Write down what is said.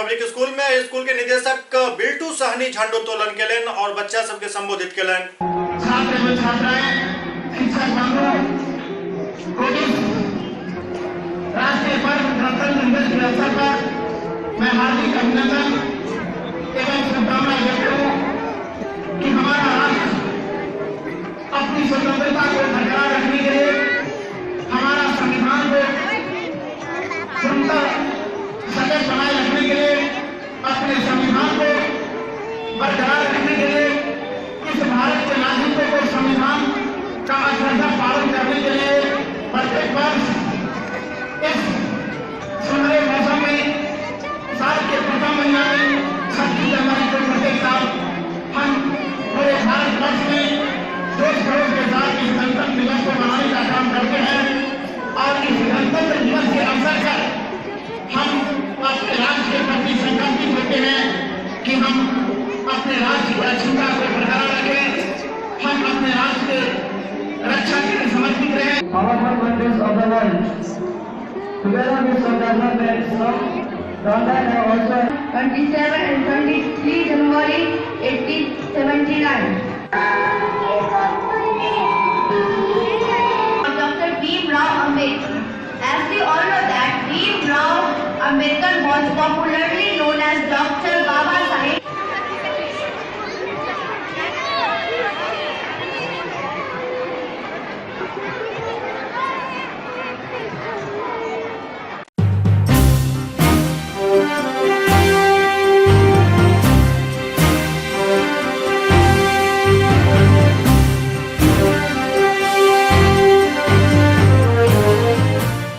Public school में school के निदेशक बिल्टू सहनी झंडोत्तोलन केलन और बच्चा सबके संबोधित केलन। छात्र एवं छात्राएं, शिक्षक बंधु, राष्ट्रीय पर्व गणतंत्र दिवस के अवसर पर मैं हार्दिक अभिनंदन एवं शुभकामनाएं व्यक्त करूं कि हमारा राष्ट्र अपनी स्वतंत्रता को बरकरार रखने के लिए हमारा संविधान को सुंदर सजग बनाए रखने के लिए अपने संविधान को बरकरार रखने के लिए इस भारत के नागरिकों को संविधान का अक्षरशः पालन करने के लिए प्रत्येक वर्ष इस सुनहरे मौसम में साल के प्रथम महीना में 26 जनवरी को प्रत्येक साल हम पूरे भारत वर्ष में जोश खरोश के साथ इस गणतंत्र दिवस को मनाने का काम करते हैं और इस गणतंत्र दिवस के अवसर पर हम अपने राष्ट्र के प्रति संकल्पित होते हैं कि हम अपने राष्ट्र की अक्षुता को बरकरार रखें, हम अपने राष्ट्र के रक्षा के लिए समर्पित रहें। Powerful countries of the world, together with some developments, some London have also 27 and 23 January 1879. Dr. B. Rao Ambedkar. As we all know that B. Rao Ambedkar was popularly known as Dr.